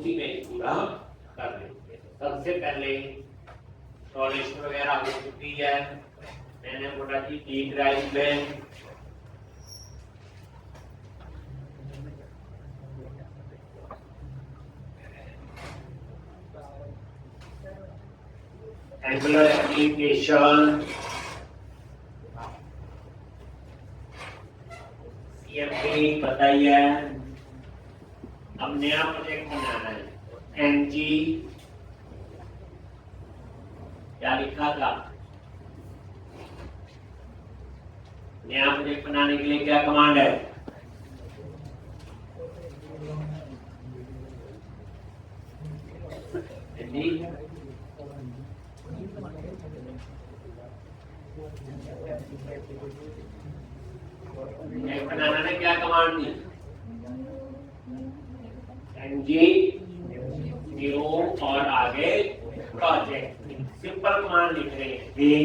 उसी में ही पूरा कर देंगे। सबसे पहले सॉल्यूशन वगैरह हो चुकी है, मैंने बोला कि टी ड्राइव में एंगुलर एप्लीकेशन सीएमपी बताइए। अब नया प्रोजेक्ट बनाना है, एनजी क्या लिखा था, नया प्रोजेक्ट बनाने के लिए क्या कमांड है, बनाना ने क्या कमांड दी, एनजी न्यू और आगे प्रोजेक्ट। सिंपल कमांड लिख रहे हैं,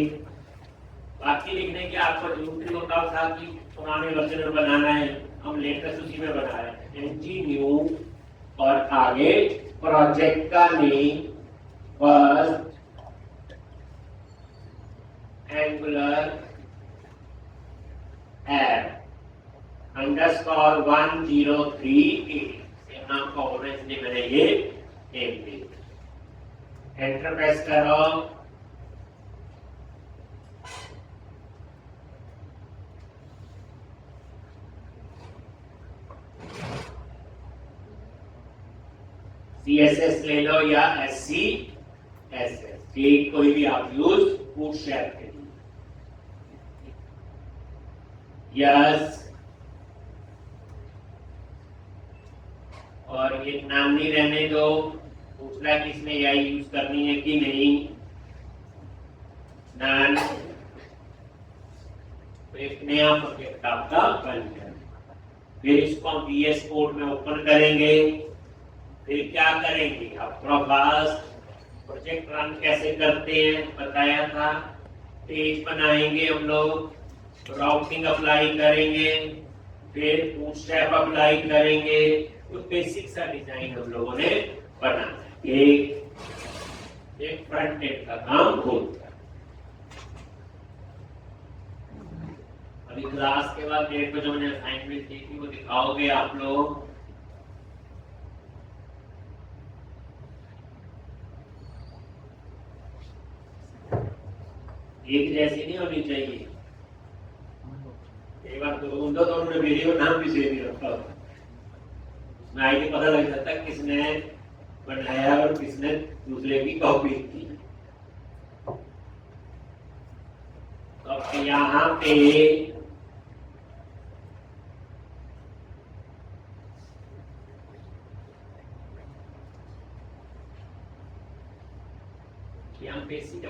बाकी लिखने की आपको जरूरत नहीं होता था कि पुराने वर्जन में बनाना है, हम लेटेस्ट उसी में बना रहे हैं। एनजी न्यू और आगे प्रोजेक्ट का name first angular app underscore 103A नाम का होना, इसलिए मैंने ये नेम दी। एंटर प्रेस करो। CSS ले लो या SCSS, कोई भी आप यूज फूड शेयर के लिए। यस, और ये नाम नहीं रहने दो, पूछना कि इसमें यह यूज करनी है कि नहीं, नन। तो एक नया प्रोजेक्ट आपका बन गया। फिर इसको हम VS कोड में ओपन करेंगे। फिर क्या करेंगे, अपना प्रोजेक्ट रन कैसे करते हैं बताया था। पेज बनाएंगे हम लोग, राउटिंग अप्लाई करेंगे, फिर बूटस्ट्रैप अप्लाई करेंगे। तो बेसिक सा डिजाइन हम लोगों ने बनाना है। एक फ्रंट एंड का काम होता है। अभी क्लास के बाद डेट पर जो मैंने असाइनमेंट दी थी वो दिखाओगे आप लोग। एक जैसी नहीं होनी चाहिए। एक बार तो उन्होंने वीडियो नाम भी दे दिया था, उसमें आईडी पता लग जाता है किसने बनाया और किसने दूसरे की कॉपी की। तो यहाँ पे यहाँ बेसिक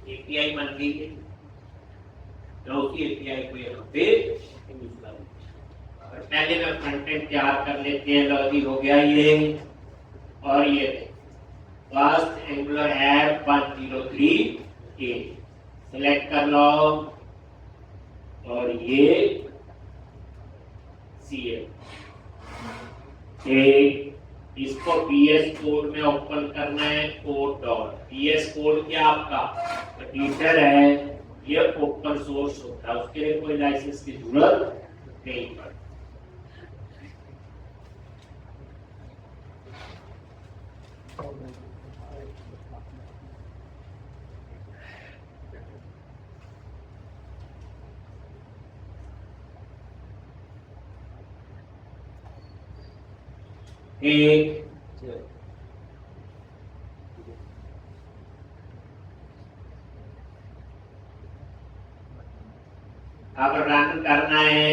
API बन गई है, तो उसी API को यहाँ पे यूज करूँ। और पहले मैं फ्रंट एंड तैयार कर लेते हैं। लॉजी हो गया ये, और ये first angular app 103A select कर लो, और ये CF इसको VS कोड में ओपन करना है। कोड डॉट VS कोड क्या आपका एडिटर है, ये ओपन सोर्स होता है, उसके लिए कोई लाइसेंस की जरूरत नहीं पड़ती। एक अब रन करना है,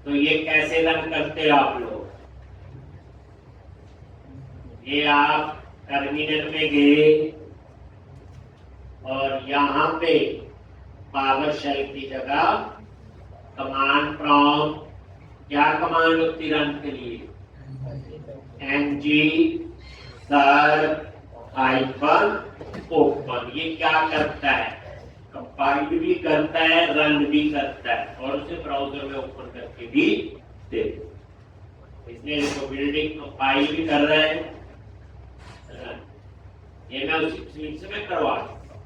तो ये कैसे रन करते हो आप लोग। ये आप टर्मिनल में गए और यहाँ पे पावर शेल की जगह कमांड प्रॉम्प्ट, क्या कमांड होती है रन के लिए, ng -open। ये क्या करता है, कंपाइल भी करता है, रन भी करता है, और उसे ब्राउजर में ओपन करके भी देखो। इसलिए इसको बिल्डिंग कंपाइल भी कर रहा है उसी स्पीड से मैं करवा सकता हूँ।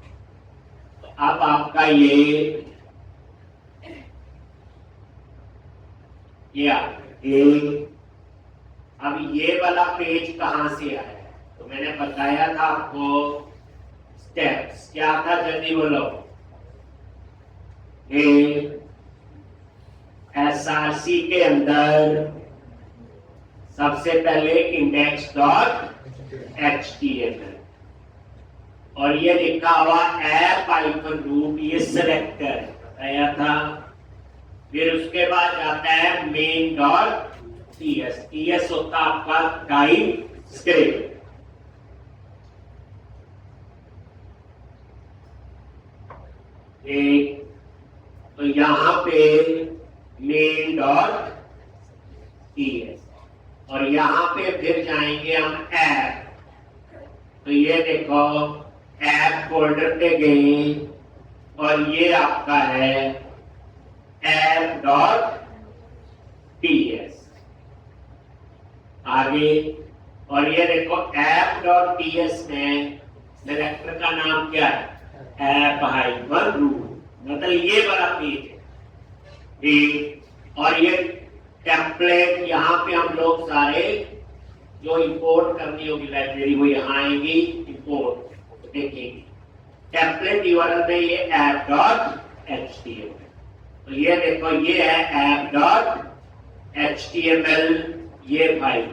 तो अब आपका ये अब ये वाला पेज कहां से आया? तो मैंने बताया था आपको स्टेप्स क्या था, जल्दी बोलो। एसआरसी के अंदर सबसे पहले इंडेक्स डॉट एचटीएमएल और ये लिखा हुआ ऐप आइकन रूट, ये सिलेक्टर बताया था। फिर उसके बाद आता है मेन डॉट टीएस, टीएस होता आपका टाइप स्क्रिप्ट। तो यहां पे मेन डॉट टीएस और यहां पे फिर जाएंगे हम ऐप। तो ये देखो ऐप फोल्डर पे गए और ये आपका है ऐप डॉट टीएस। आगे और ये देखो ऐप डॉट टीएस में सिलेक्टर का नाम क्या है? ऐप हाइफन रूट, मतलब ये वाला पेज है। और ये टेम्पलेट यहाँ पे हम लोग सारे जो इंपोर्ट करनी होगी लाइब्रेरी वो यहाँ आएंगी, इंपोर्ट देखेंगे। टेम्पलेट यूआरएल में ये ऐप डॉट एचटीएमएल, तो ये देखो ये है ऐप डॉट एचटीएमएल ये फाइल,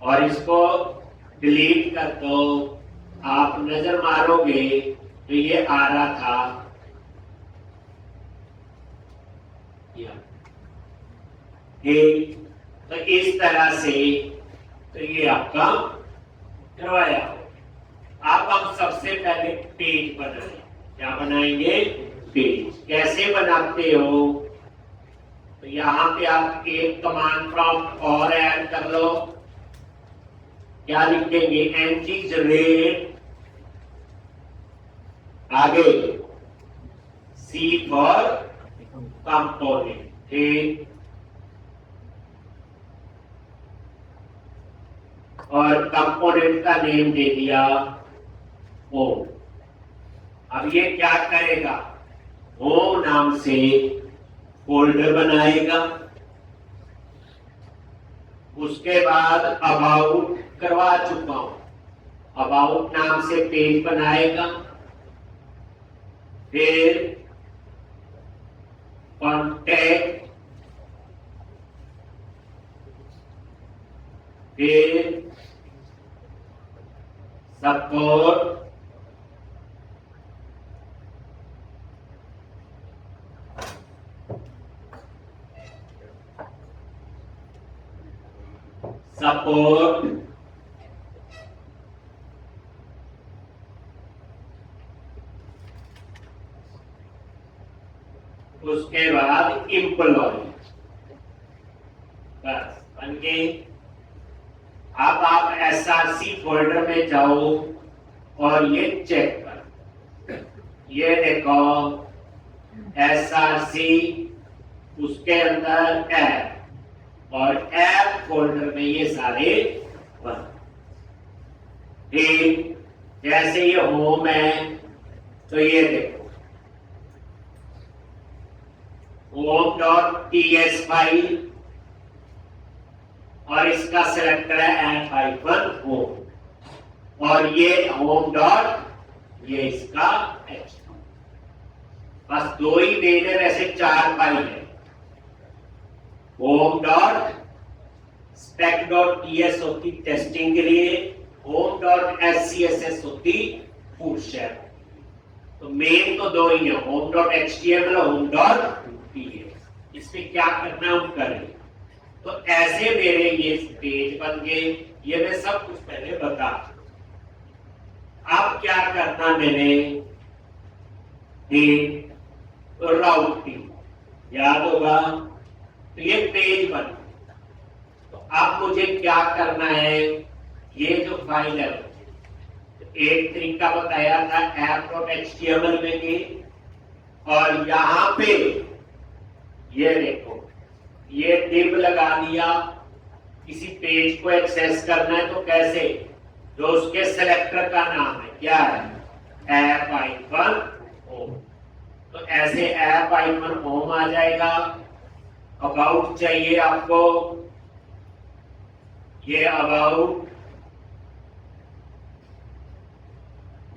और इसको डिलीट कर दो। आप नजर मारोगे तो ये आ रहा था तो इस तरह से तो ये आपका करवाया। आप हम सबसे पहले पेज बनाएंगे। क्या बनाएंगे? पेज। कैसे बनाते हो? तो यहां पे आप एक कमांड प्रॉम्प्ट और ऐड कर लो। क्या लिखेंगे? ng जनरेट, आगे C फॉर कंपोनेंट, ठीक, और कंपोनेंट का नेम दे दिया होम। अब ये क्या करेगा? होम नाम से फोल्डर बनाएगा। उसके बाद अबाउट करवा चुका हूं, अबाउट नाम से पेज बनाएगा। फिर कॉन्टैक्ट, फिर सपोर्ट, उसके बाद एम्प्लॉय, बस बन गए। अब आप एसआरसी फोल्डर में जाओ और ये चेक कर, ये देखो एसआरसी, उसके अंदर ऐप, और ऐप फोल्डर में ये सारे बन। ठीक, जैसे ये होम है तो ये देखो होम डॉट टीएस फाइल, और इसका सिलेक्टर है ऐप हाइफन होम, और ये होम डॉट ये इसका एच। बस दो ही पेज है, वैसे 4 फाइल है। Home dot spec dot TS होती टेस्टिंग के लिए, होम डॉट एससीएसएस होती फूड शेयर। तो मेन तो दो ही है, होम डॉट एचटीएमएल और होम डॉट टीएस। इसमें क्या करना है हम करें। तो ऐसे मेरे ये पेज बन गए। ये मैं सब कुछ पहले बता। अब क्या करना मैंने, राउटिंग याद होगा। तो ये पेज बन, तो अब मुझे क्या करना है, ये जो फाइल है, एक तरीका बताया था app.html में की, और यहां पे ये देखो ये div लगा दिया। किसी पेज को एक्सेस करना है तो कैसे, जो उसके सिलेक्टर का नाम है, क्या है, ऐप आइकन होम। तो ऐसे ऐप आइकन होम आ जाएगा। अबाउट चाहिए आपको, ये अबाउट,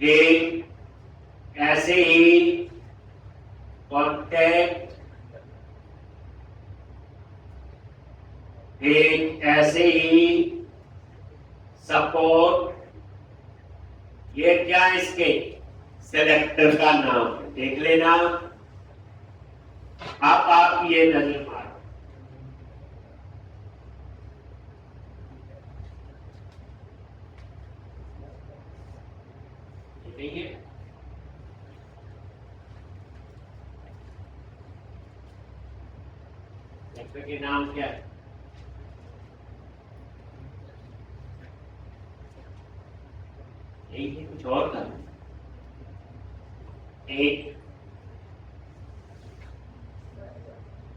ये ऐसे ही कॉन्टैक्ट, एक ऐसे ही सपोर्ट, ये क्या है, इसके सिलेक्टर का नाम, देख लेना। अब आप ये नजर मारो, देखिए सेक्टर के नाम क्या है, यही है, कुछ और था, एक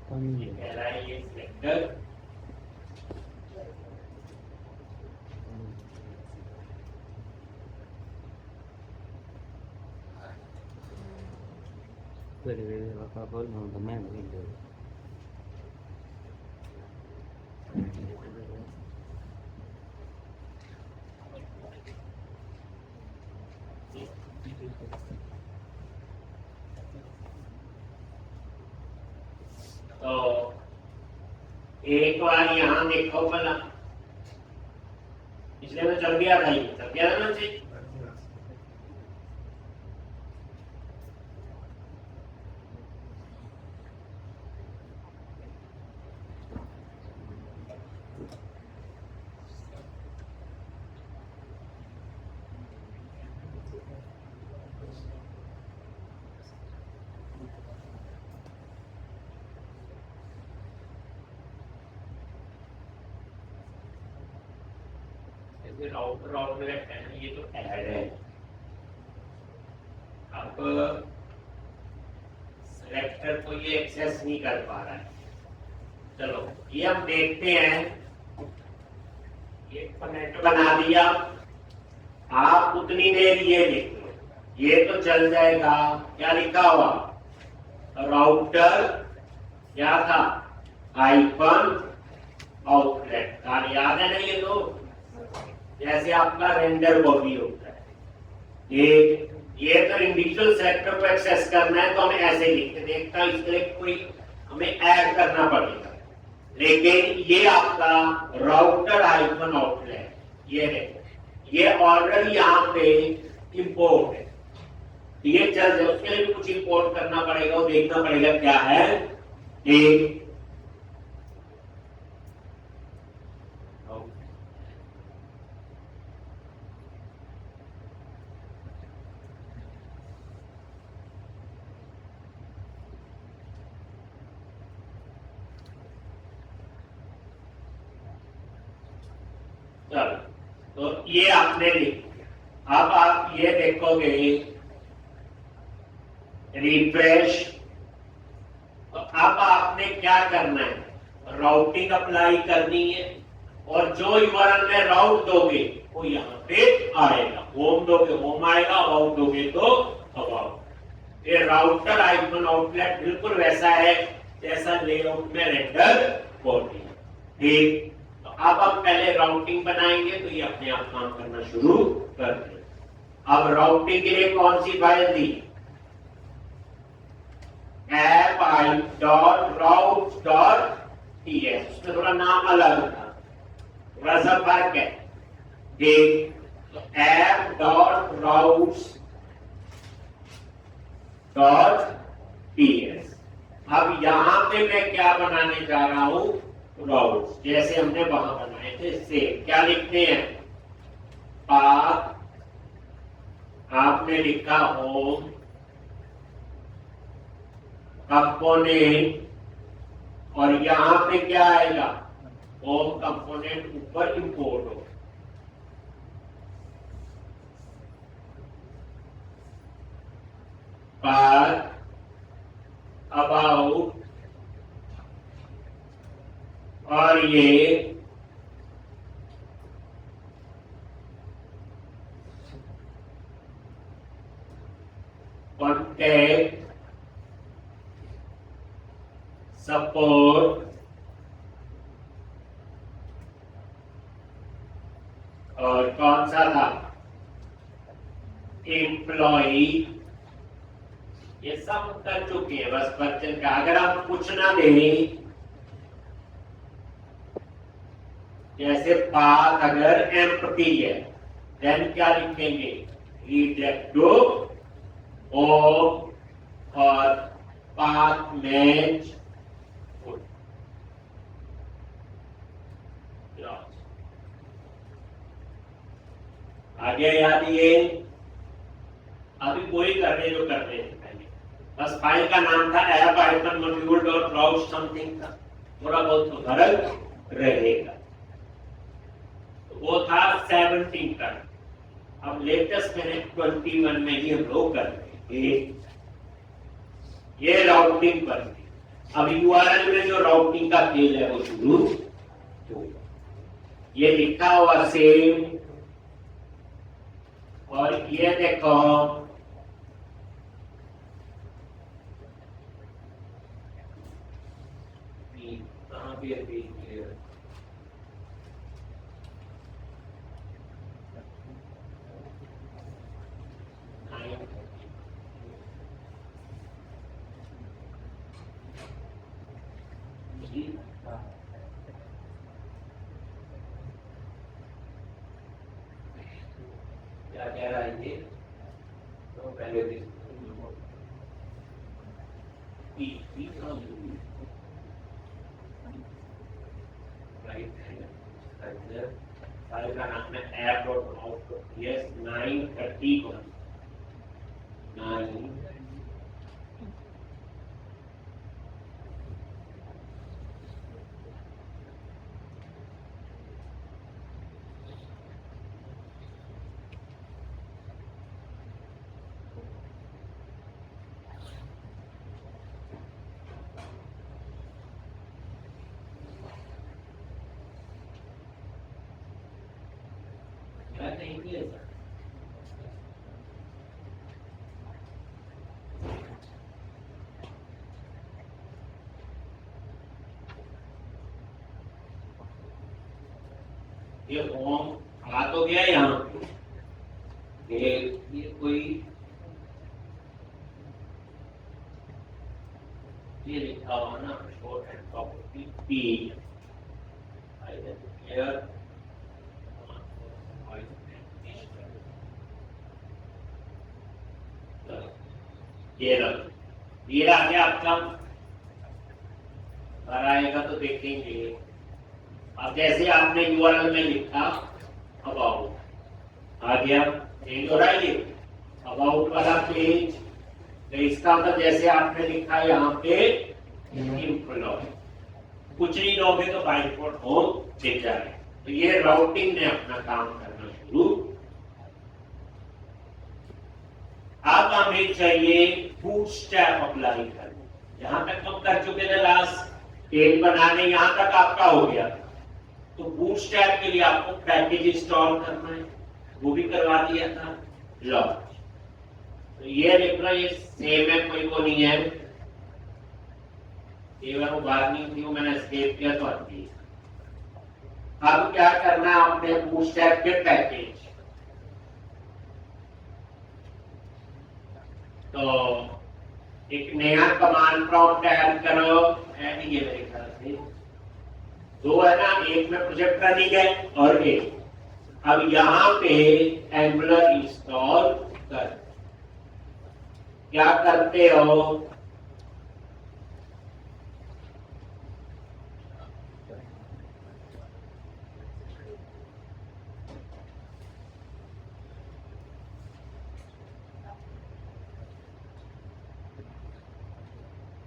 कह रहा है ये सेक्टर, तो एक बार यहां देखो भला, पिछले में चल गया था, ये चल गया था ना जी। राउटर आउटलेट है, ये तो ऐड है। अब सिलेक्टर को ये एक्सेस नहीं कर पा रहा है। चलो ये हम देखते हैं, ये कनेक्ट बना दिया। आप उतनी देर ये देख लो, ये तो चल जाएगा। क्या लिखा हुआ, राउटर क्या था, आइकन आउटलेट, याद है ना ये तो, जैसे आपका रेंडर बॉडी होता है। ये तो इंडिविजुअल सेक्टर को एक्सेस करना है तो हमें ऐसे लिखते, देखता इसके लिए कोई हमें ऐड करना पड़ेगा। लेकिन ये आपका राउटर आइकन आउटलेट, ये देखो, ये ऑलरेडी यहाँ पे इंपोर्ट है, ये चल जाए, उसके लिए भी कुछ इंपोर्ट करना पड़ेगा, और देखना पड़ेगा क्या है। एक तो ये आपने लिख, अब आप ये देखोगे रिफ्रेश, तो अब आपने क्या करना है, राउटिंग अप्लाई करनी है, और जो यूआरएल में राउट दोगे वो यहाँ पे आएगा। होम दोगे होम आएगा, अबाउट दोगे तो अबाउट। ये राउटर आइकन आउटलेट बिल्कुल वैसा है जैसा लेआउट में रेंडर होती है। ठीक, तो अब हम पहले राउटिंग बनाएंगे तो ये अपने आप काम करना शुरू कर देगा। अब राउटिंग के लिए कौन सी फाइल दी, app.routes.ts, उसमें थोड़ा नाम अलग था, थोड़ा सा फर्क है। ठीक, तो app.routes.ts। अब यहां पे मैं क्या बनाने जा रहा हूं, राउट्स, जैसे हमने वहां बनाए थे। सेम क्या लिखते हैं, पाथ, आपने लिखा होम कंपोनेंट, और यहां पे क्या आएगा, होम कंपोनेंट ऊपर इंपोर्ट हो। पाथ, अबाउट, और ये कॉन्टैक्ट सपोर्ट और कौन सा था एम्प्लॉई, ये सब कर चुके हैं। बस बच्चन का अगर आप कुछ ना दें, जैसे पाथ अगर एम्प्टी है देन क्या लिखेंगे, रिडक्टो और पाथ मैच फुल। आगे याद ये अभी कोई कर रहे जो कर रहे थे पहले, बस फाइल का नाम था app icon module dot cloud something था, थोड़ा बहुत तो फर्क रहेगा। तो वो था 17 का। अब लेटेस्ट मैंने 21 में ही हम लोग कर रहे हैं, ये राउटिंग पर थी। अब यूआरएल में जो राउटिंग का खेल है वो शुरू हो, ये लिखा हुआ सेम, और ये देखो कहां भी अभी क्या कह रहा है ये, तो पहले फाइल का नाम है ऐप डॉट आउट। यस 9:30 को 9 नहीं है सर। ये होम आ तो गया यहाँ पे, ये कोई ये लिखा हुआ ना short hand property P here ये आ गया आपका, बाहर आएगा तो देखेंगे। अब जैसे आपने यूआरएल में लिखा अबाउट, आ गया चेंज हो रहा है ये अबाउट वाला पेज, तो इसका मतलब जैसे आपने लिखा यहाँ पे एम्प्लॉय, कुछ नहीं लोगे तो बाय डिफॉल्ट होम दिख जाएगा। तो ये राउटिंग ने अपना काम करना शुरू। अब हमें चाहिए बूटस्ट्रैप अप्लाई करना, यहां तक हम कर चुके थे लास्ट पेज बनाने, यहां तक आपका हो गया। तो बूटस्ट्रैप के लिए आपको पैकेज इंस्टॉल करना है, वो भी करवा दिया था। लो तो ये देख लो, ये सेम है, कोई वो नहीं है, केवल वो बात नहीं थी, वो मैंने सेव किया तो आती है। अब क्या करना है आपने, बूटस्ट्रैप के पैकेज, तो एक नया कमांड प्रॉम्प्ट ऐड करो, ऐड ही है मेरे ख्याल से, दो है ना, एक में प्रोजेक्ट रनिंग है और एक। अब यहाँ पे एंगुलर इंस्टॉल कर, क्या करते हो,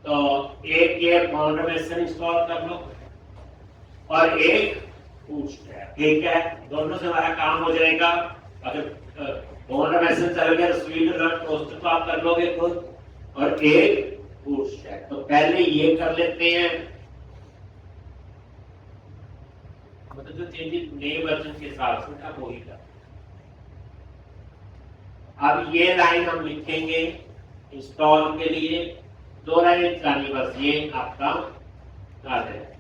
तो एक ये फाउंडेशन इंस्टॉल कर लो और एक बूटस्ट्रैप, ठीक है, दोनों से हमारा काम हो जाएगा। अगर फाउंडेशन चल गया तो स्वीट टोस्टर तो आप कर लोगे खुद, और एक बूटस्ट्रैप। तो पहले ये कर लेते हैं, मतलब जो चेंजेस नए वर्जन के हिसाब से आप वही कर। अब ये लाइन हम लिखेंगे इंस्टॉल के लिए 2 लाइन चलानी, बस ये आपका आ जाएगा।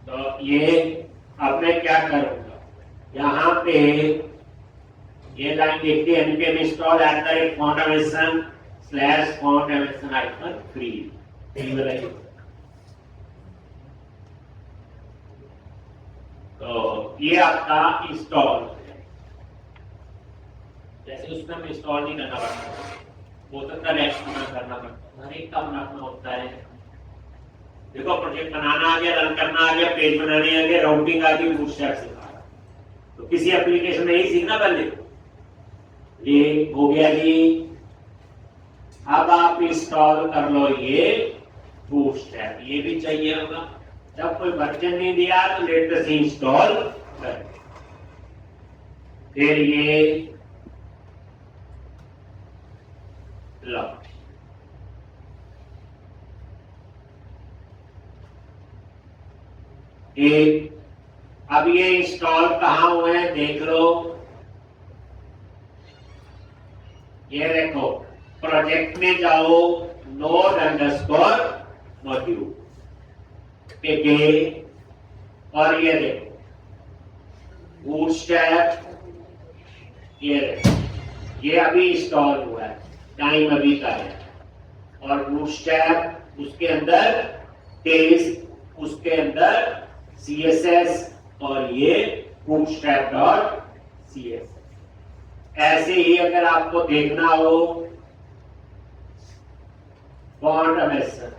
तो ये अब मैं क्या करूंगा, यहाँ पे ये लाइन देखिए, npm install @foundation/foundation-free तो ये आपका इंस्टॉल, जैसे उसमें हम इंस्टॉल नहीं करना पड़ता, वो तो नेक्स्ट करना पड़ता, हर एक काम रखना होता है। देखो प्रोजेक्ट बनाना आ गया, रन करना आ गया, पेज बनाने आ गया, राउटिंग आ गई, बूटस्ट्रैप सिखा रहा, तो किसी एप्लीकेशन में ही सीखना पहले। ये हो गया जी। अब आप इंस्टॉल कर लो ये बूटस्ट्रैप, ये भी चाहिए होगा। जब कोई वर्जन नहीं दिया तो लेट द सी इंस्टॉल कर, फिर ये लो, अब ये इंस्टॉल कहां हुए हैं देख लो, ये देखो प्रोजेक्ट में जाओ, node_module पे गए और ये देखो बूटस्ट्रैप, ये देखो ये अभी इंस्टॉल हुआ है, टाइम अभी का है, और बूटस्ट्रैप उसके अंदर टेस्ट, उसके अंदर CSS और ये bootstrap.css। ऐसे ही अगर आपको देखना हो फॉन्ट एमेसन,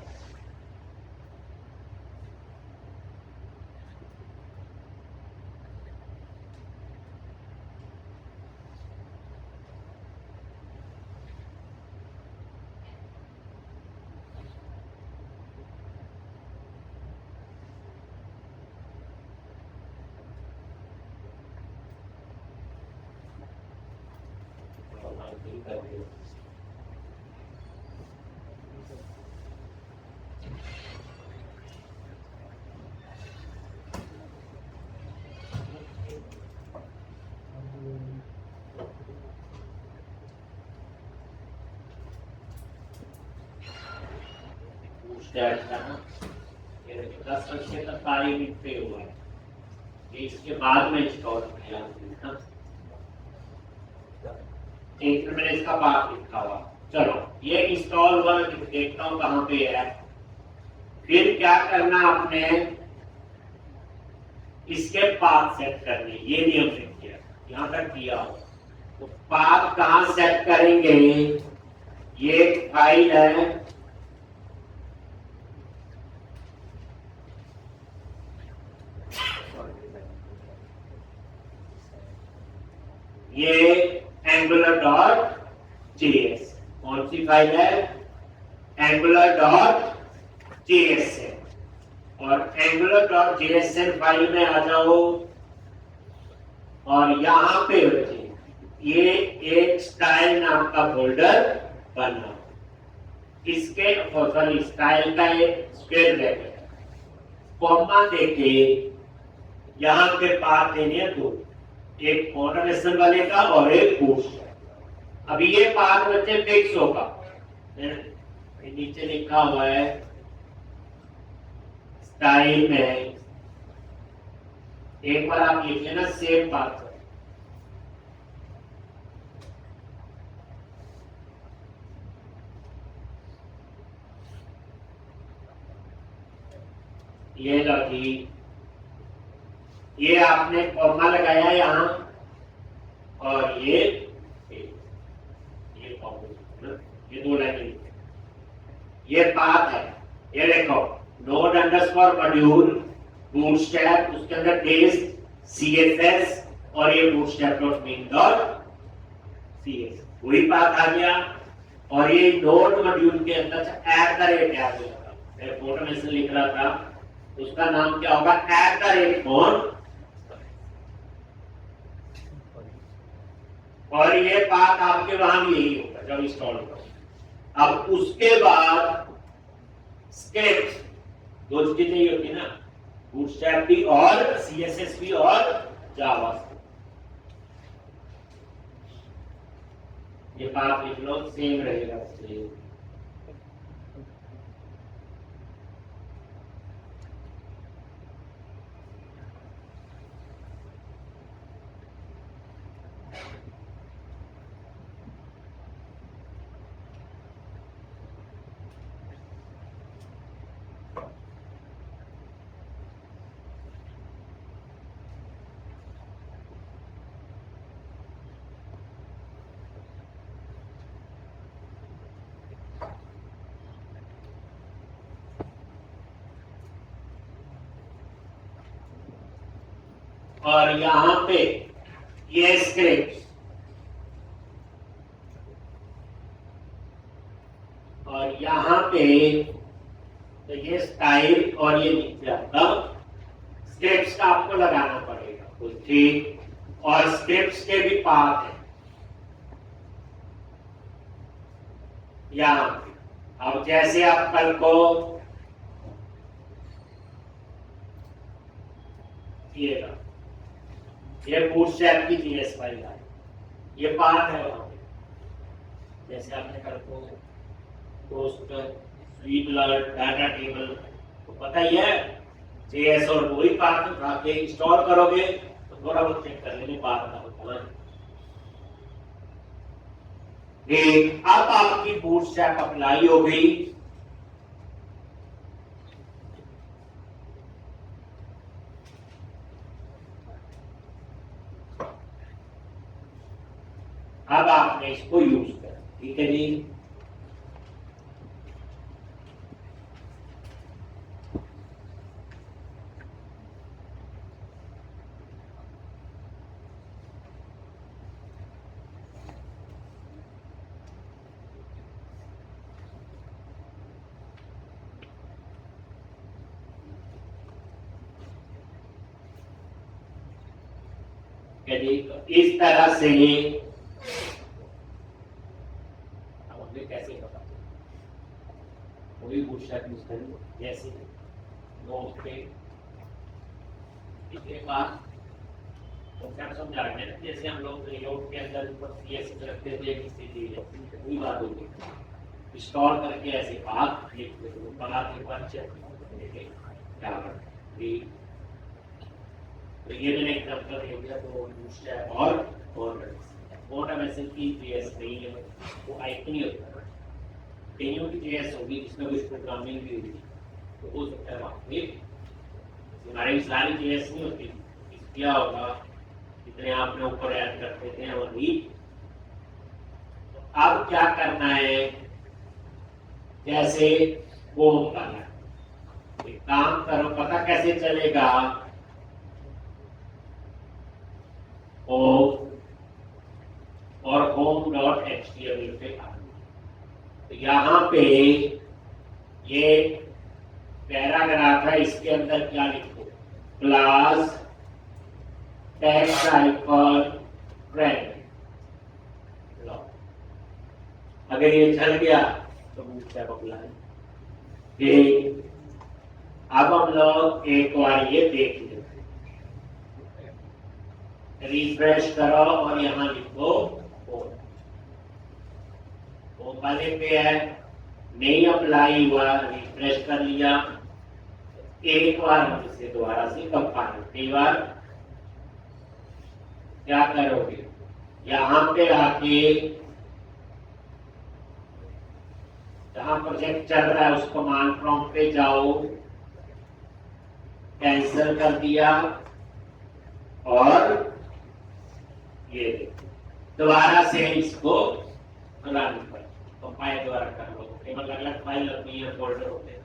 ये 10 बजे तक कार्य पे हुआ है, ये इसके बाद में इंस्टॉल किया, एक मैंने इसका पाथ लिखा हुआ। चलो ये इंस्टॉल हुआ, देखता हूं कहां पे है। फिर क्या करना आपने, इसके पाथ सेट करने, ये नियम सेट किया, यहां तक किया हो तो पाथ कहां सेट करेंगे, ये फाइल है, ये angular.js, कौन सी फाइल है, angular.js है, और angular.jsn फाइल में आ जाओ, और यहां पे ये एक स्टाइल नाम का फोल्डर बना, इसके सॉरी स्टाइल का एक स्क्वायर ब्रैकेट कॉमा देके यहां पे पाथ देने दो, एक ऑटोमेशन वाले का और एक बूटस्ट्रैप। अभी ये पाथ बच्चे फिक्स होगा, नीचे लिखा हुआ है स्टाइल में, एक बार आप लिख लेना सेव पाथ, ये लगी, ये आपने कॉमा लगाया यहां, और ये दो लाइन, ये पाथ है, ये देखो node_module bootstrap, उसके अंदर टेस्ट CSS और ये bootstrap.main.cs, वही पाथ आ गया। और ये नोड मॉड्यूल के अंदर मैं ऑटोमेशन लिख रहा था, उसका नाम क्या होगा, @phone, और ये पाथ आपके वहां भी यही होगा जब इंस्टॉल होगा। अब उसके बाद स्क्रिप्ट, दो चीजें चाहिए होती ना, बूटस्ट्रैप भी और सीएसएस भी और जावा। ये बात लिख लो, सेम रहेगा। और यहां पे ये स्क्रिप्ट और यहां पे तो ये स्टाइल और ये नीचे तब स्क्रिप्ट्स का आपको लगाना पड़ेगा कुछ, ठीक। और स्क्रिप्ट्स के भी पाथ है यहां पे। अब जैसे आप कल को ये बूटस्ट्रैप की जीएस फाइल है, ये पाथ है वहां पे। जैसे आपने कल को पोस्ट स्वीट डाटा टेबल तो पता ही है, जेएस और वही पाथ उठा के इंस्टॉल करोगे तो थोड़ा बहुत चेक कर लेंगे पाथ का होता है। अब आपकी बूटस्ट्रैप अप्लाई हो गई। अब आपने इसको यूज करना, ठीक है जी। इस तरह से कैसे पता वही बूटस्ट्रैप यूज करेंगे। जैसे नोट पे इसके बाद तो क्या समझा रहे हैं, जैसे हम लोग लेआउट के अंदर ऊपर सीएसएस रखते थे, वही बात होगी। इंस्टॉल करके ऐसे बात बना के बाद क्या तो ये मैंने एग्जांपल दे दिया। तो बूटस्ट्रैप और बोट एमएसएल की जेएस नहीं है, वो आइकन ही होता है। कईयों की जेएस होगी जिसमें कुछ प्रोग्रामिंग भी होगी, तो हो सकता है वहाँ पे हमारी सारी जेएस नहीं होती। क्या होगा, जितने आपने ऊपर ऐड करते थे और भी। तो अब क्या करना है, जैसे वो करना है, एक काम करो, पता कैसे चलेगा। और home.html पे तो यहाँ पे ये पैराग्राफ है, इसके अंदर क्या लिखो, क्लास टेक्स्ट आइकन फ्रेंड। अगर ये चल गया तो बूटस्ट्रैप अप्लाई। अब हम लोग एक बार ये देख लेते, रिफ्रेश करो और यहाँ लिखो होम वाले पे है, नहीं अप्लाई हुआ, रिफ्रेश कर लिया। एक बार हम इसे दोबारा से कंपाइल, कई बार क्या करोगे, यहाँ पे आके जहां प्रोजेक्ट चल रहा है उस कमांड प्रॉम्प्ट पे जाओ, कैंसिल कर दिया और ये दोबारा से इसको रन कर, तो फाइल दोबारा कर लो। अलग अलग फाइल होती है, फोल्डर होते हैं।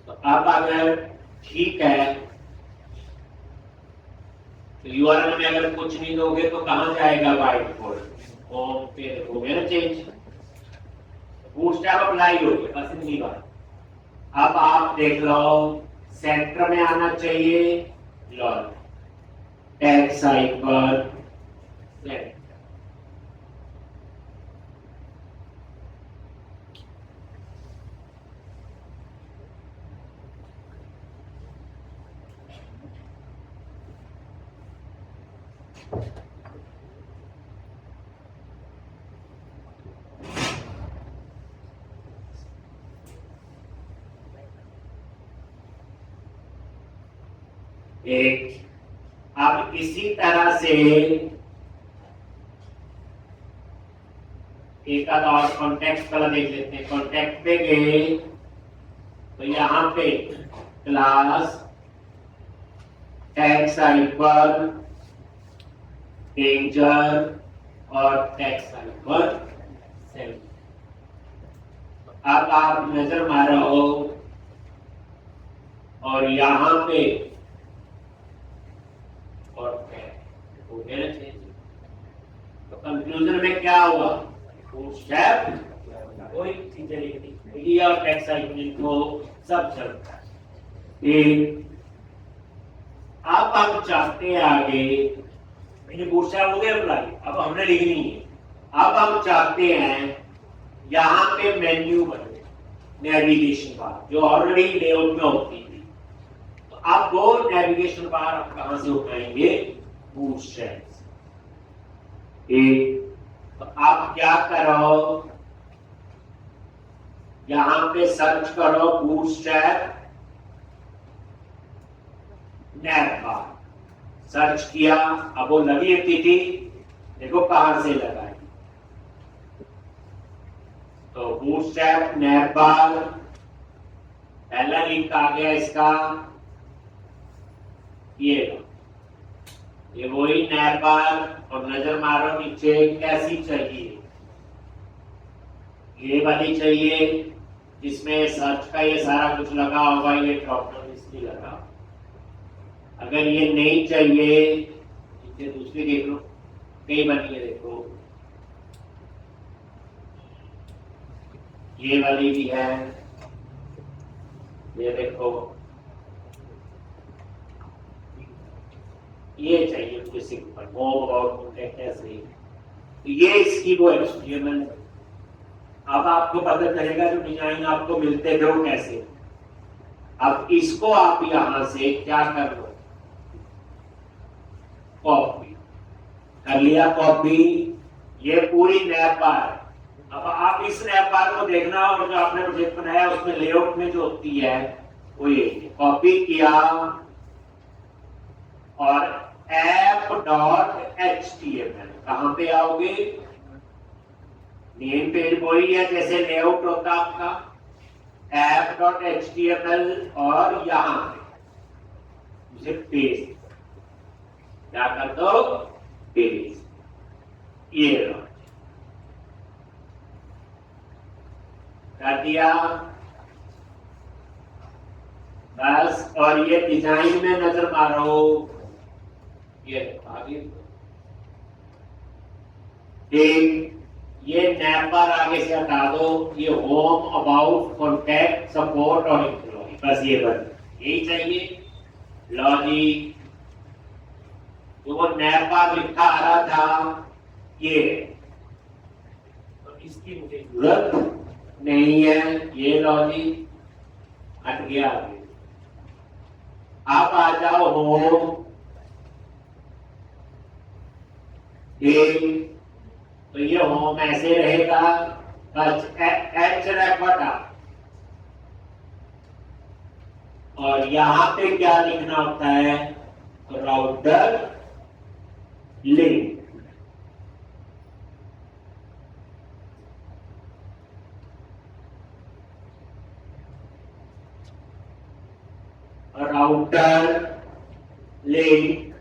तो अब अगर ठीक है तो यूआरएल में अगर कुछ नहीं दोगे तो कहां जाएगा, बाइट फोल्डर होम पे देखोगे ना चेंज, बूटस्ट्रैप अप्लाई हो गया, बस इतनी बात। अब आप देख लो सेंटर में आना चाहिए, लॉग टेक्स्ट आइकन सेंटर, एक, अब इसी तरह से एक आधा और कॉन्टेक्स्ट वाला देख लेते हैं। कॉन्टेक्ट पे गए तो यहाँ पे क्लास टैग साइबर डेंजर और टैग साइबर सेल। अब आप नजर मारो और यहाँ पे और हो गया ना चेंज। तो कंक्लूजन में क्या हुआ? कोई चीजें लिखनी और टैग साइबर को सब चलता है। अब हम चाहते हैं आगे, मैंने बूटस्ट्रैप हो गया अप्लाई, अब हमने लिखनी है। अब हम चाहते हैं यहाँ पे मेन्यू बने, नेविगेशन बार जो ऑलरेडी लेआउट में होती थी। तो अब वो नेविगेशन बार आप कहां से उठाएंगे? बूटस्ट्रैप से। तो आप क्या करो, यहां पे सर्च करो बूटस्ट्रैप नैवबार। सर्च किया, अब वो लगी थी, देखो कहां से लगाई। तो बूटस्ट्रैप नैवबार पहला लिंक आ गया इसका, ये वही नैवबार। और नजर मारो नीचे कैसी चाहिए, ये वाली चाहिए जिसमें सर्च का ये सारा कुछ लगा होगा, ये ड्रॉप डाउन इसलिए लगा। अगर ये नहीं चाहिए, नीचे दूसरी देख लो, कई बनी है देखो, ये वाली भी है, ये देखो, ये चाहिए मुझे सिंपल मोर अबाउट कॉन्टेक्ट ऐसे। ये इसकी वो HTML। अब आपको पता चलेगा जो डिजाइन आपको मिलते थे वो कैसे। अब इसको आप यहां से क्या कर लो, कॉपी कर लिया। कॉपी, ये पूरी नैवबार। अब आप इस नैवबार को देखना, और जो आपने प्रोजेक्ट बनाया उसमें लेआउट में जो होती है वो ये कॉपी किया और app.html कहां पे आओगे? नेम पेज वही है जैसे लेआउट होता आपका, app.html और यहां पे उसे पेस्ट क्या कर दो, पेस्ट। ये कर दिया बस। और ये डिजाइन में नजर मारो, ये आगे ये नैवबार आगे से हटा दो, ये होम अबाउट कॉन्टैक्ट सपोर्ट और एम्प्लॉय, बस ये बस यही चाहिए। लॉजिक जो वो नैवबार लिखा आ रहा था, ये तो इसकी मुझे जरूरत नहीं है, ये लॉजिक हट गया। आप आ जाओ होम, तो ये होम ऐसे रहेगा, एच रखा। और यहां पे क्या लिखना होता है? तो राउटर लिंक। राउटर लिंक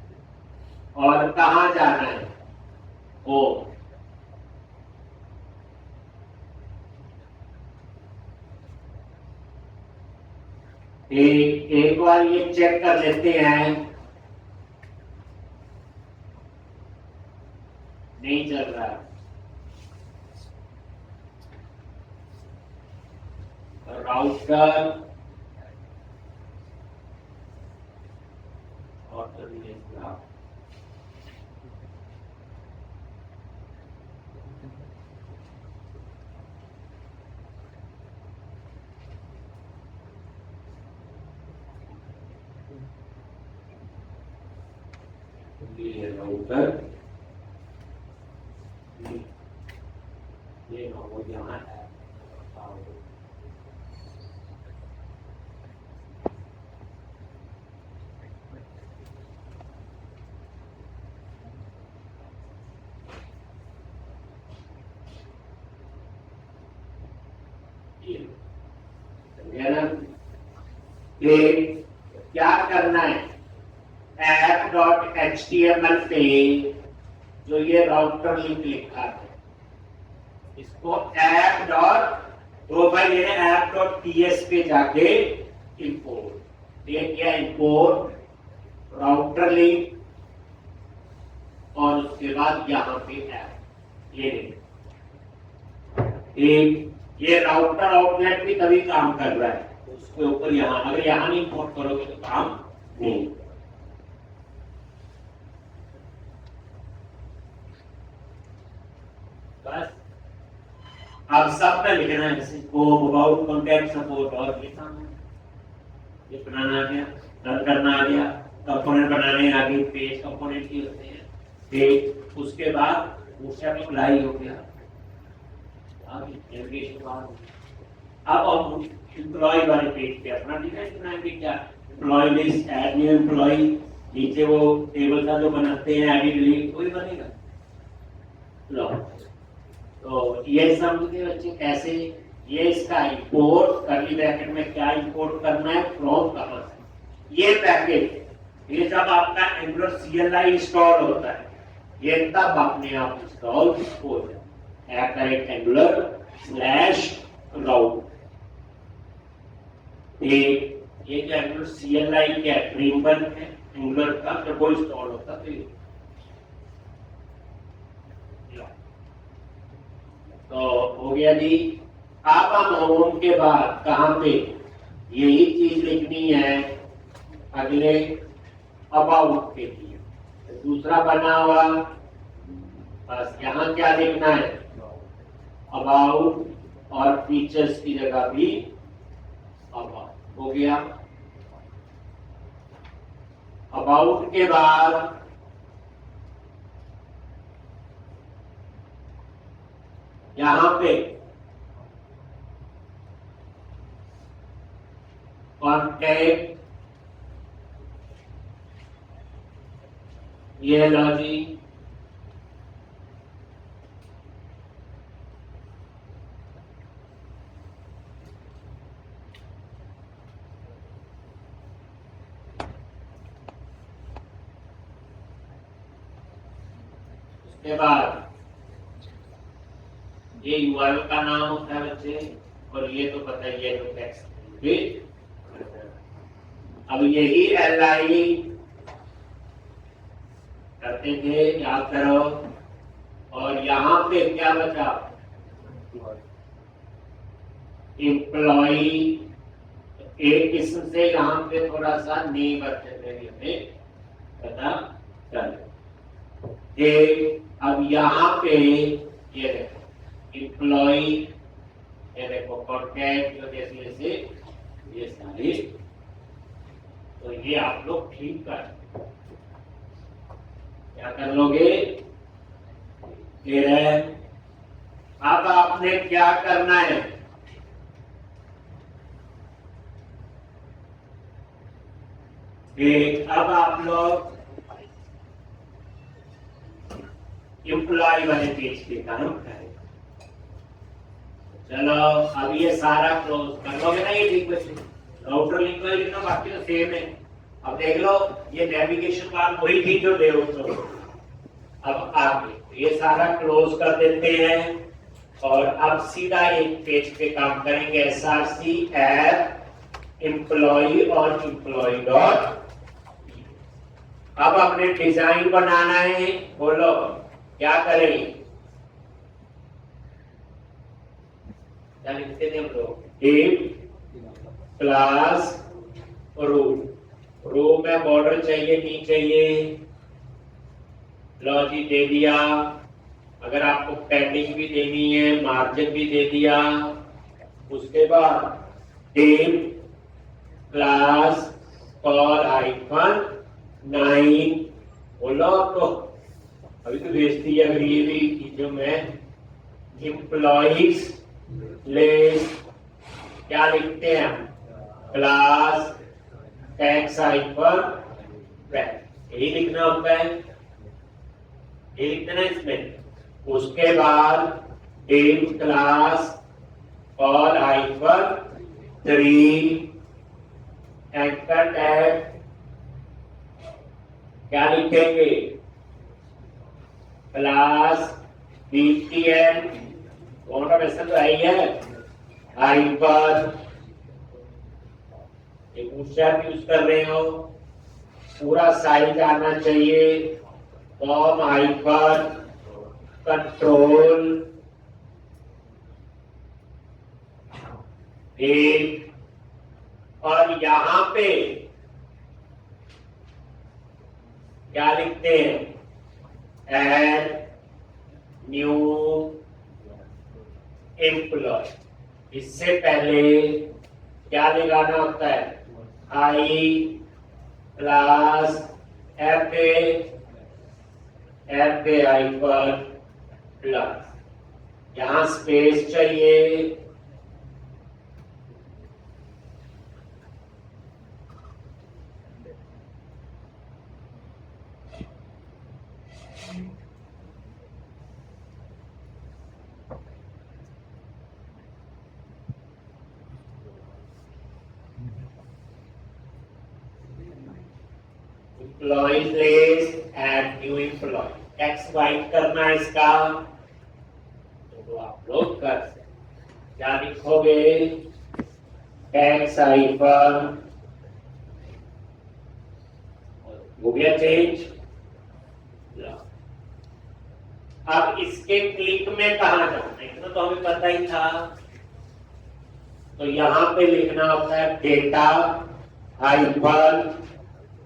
और कहां जाना है? ओ एक बार ये चेक कर लेते हैं, नहीं चल रहा। राउटर और ये राउटर, ये वो यहाँ है ये क्या करना है, app.html पे जो ये राउटर लिंक लिखा है इसको app.ts पे जाके इंपोर्ट, ये क्या इंपोर्ट राउटर लिंक और उसके बाद यहाँ पे ऐप, ये राउटर आउटलेट भी तभी काम कर रहा है उसके ऊपर, यहाँ अगर यहाँ नहीं इंपोर्ट करोगे तो काम नहीं। बस अब सब में लिखना है, जैसे स्कोप, अबाउट, कॉन्टेक्ट, सपोर्ट और ये बनाना आ गया, रन करना आ गया, कंपोनेंट बनाने आ गए, पेज कंपोनेंट ही होते हैं। पेज उसके बाद दूसरा अप्लाई हो गया, अब हम एम्प्लॉय वाले पेज पे अपना डिजाइन बनाएंगे। क्या employee list, add new employee, नीचे वो टेबल का जो बनाते हैं एडिट लिंक वही बनेगा। लो तो ये समझते बच्चे कैसे, ये इसका इंपोर्ट करली ब्रैकेट में क्या इंपोर्ट करना है, फ्रॉम कहां से, ये पैकेज, ये जब आपका एंगुलर CLI इंस्टॉल होता है ये तब अपने आप इंस्टॉल हो जाए, एंगुलर/राउट। ये जो एंगुलर CLI क्या फ्रेमवर्क है एंगुलर का, जब वो इंस्टॉल होता तो हो गया जी। अब हम होम के बाद कहां पे यही चीज लिखनी है अगले अबाउट के लिए, दूसरा बना हुआ, बस यहाँ क्या लिखना है अबाउट और फीचर्स की जगह भी अबाउट, हो गया। अबाउट के बाद यहां पे कॉन्टेक्ट, ये लो जी, उसके बाद ये URL का नाम होता है बच्चे, और ये तो पता ही है तो टेक्स्ट। अब यही LI करते थे, याद करो, और यहाँ पे क्या बचा एम्प्लॉय, एक किस्म से यहाँ पे थोड़ा सा नेम हमें पता चल। अब यहाँ पे ये देखो एम्प्लॉय, ये देखो कॉन्टैक्ट, जैसे जैसे ये सारे, तो ये आप लोग ठीक कर, क्या कर लोगे, अब आपने क्या करना है, अब आप लोग एम्प्लॉय वाले पेज पे काम करें। चलो अब ये सारा क्लोज कर लोगे ना, ये लिंक राउटर लिंक वाली लिखना, बाकी तो सेम है। अब देख लो ये नेविगेशन बार वही थी जो ले तो अब आगे ये सारा क्लोज कर देते हैं और अब सीधा एक पेज पे काम करेंगे, SRC ऐप एम्प्लॉय और एम्प्लॉय डॉट। अब अपने डिजाइन बनाना है, बोलो क्या करेंगे, क्या लिखते थे हम लोग, एक क्लास रो में बॉर्डर चाहिए नहीं चाहिए, लॉजी दे दिया, अगर आपको पैडिंग भी देनी है मार्जिन भी दे दिया। उसके बाद टेम क्लास कॉल -9 बोलो तो अभी तो भेजती है अगर ये भी चीजों में एम्प्लॉइज लिस्ट क्या लिखते हैं हम क्लास टैक्स हाइपर यही लिखना होता है, ये लिखते ना इसमें। उसके बाद डिव क्लास और हाइपर 3 एंकर टैग क्या लिखेंगे क्लास बीटीएन ऑटोमेशन तो आई है हाइपर एक बूटस्ट्रैप यूज कर रहे हो पूरा साइज आना चाहिए फॉर्म हाइपर कंट्रोल एक और यहां पे क्या लिखते हैं एड न्यू एम्प्लॉय। इससे पहले क्या लगाना होता है I class F A hyper plus यहां स्पेस चाहिए employees list add new employee text white करना है इसका तो आप लोग कर सकते क्या लिखोगे टेक्स्ट हाइपर हो गया चेंज। अब इसके क्लिक में कहा जाना इतना तो हमें पता ही था तो यहां पे लिखना होता है डेटा हाइपर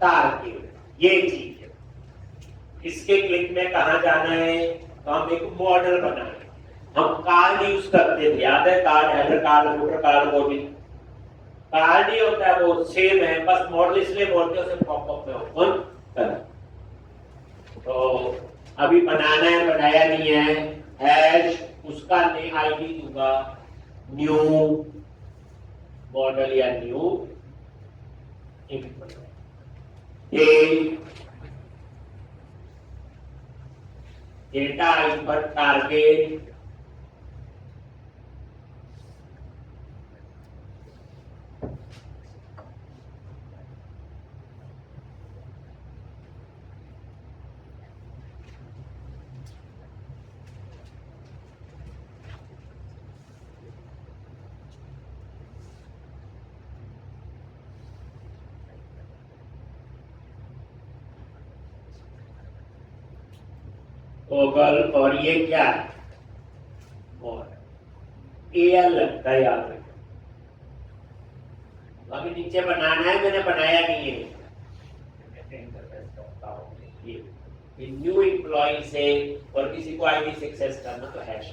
टारगेट ये चीज है। इसके क्लिक में कहा जाना है तो हम एक मॉडल बनाए हम कार्ड यूज करते थे याद है card header card voter card body card ही होता है वो सेम है बस मॉडल इसलिए बोलते हैं उसे पॉपअप में ओपन कर तो अभी बनाना है बनाया नहीं है हैश उसका नई आईडी दूंगा न्यू मॉडल या new data hyper target Ogle और ये क्या है और एल लगता है याद रखो अभी नीचे बनाना है मैंने बनाया नहीं है ये न्यू एम्प्लॉय से और किसी को आईडी से एक्सेस करना तो हैश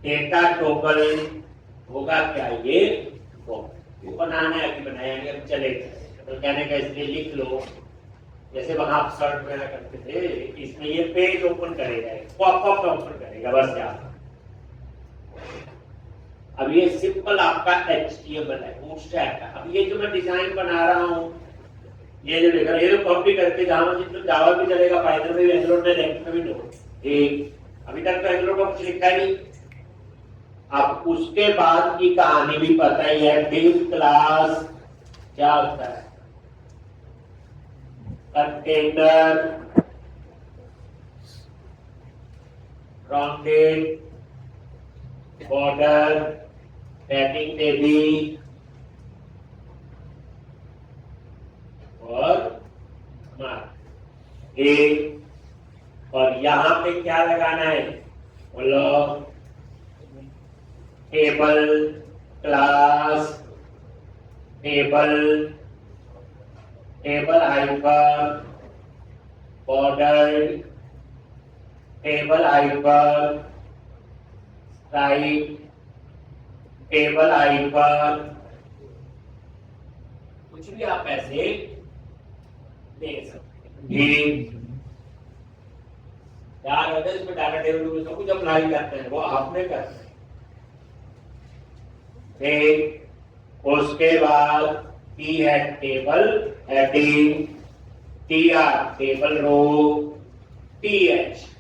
डेटा टोकन होगा क्या ये वो बनाना है अभी बनाया नहीं अब चलेगा तो कहने का इसलिए लिख लो जैसे वहां आप सर्च वगैरह करते थे इसमें ये पेज ओपन करेगा पॉपअप ओपन करेगा बस क्या अब ये सिंपल आपका HTML है बूटस्ट्रैप है। अब ये जो मैं डिजाइन बना रहा हूँ ये जो लिख रहा है ये तो कॉपी करके जावा भी चलेगा पाइथन में भी एंड्रॉइड में रेक्ट में भी नो एक अभी तक तो एंड्रॉइड का कुछ लिखा नहीं। अब उसके बाद की कहानी भी पता ही है डिव क्लास क्या होता है कंटेनर राउंडेड बॉर्डर पैकिंग टेबी और मार्क एक और यहां पे क्या लगाना है बोलो table class table hyper border table hyper stripe table hyper कुछ भी आप ऐसे दे सकते हैं। यार अगर इसमें डाटा टेबल में सब कुछ अप्लाई करते हैं, वो आपने करना है। ठीक, उसके बाद T head table heading, T R table row, T H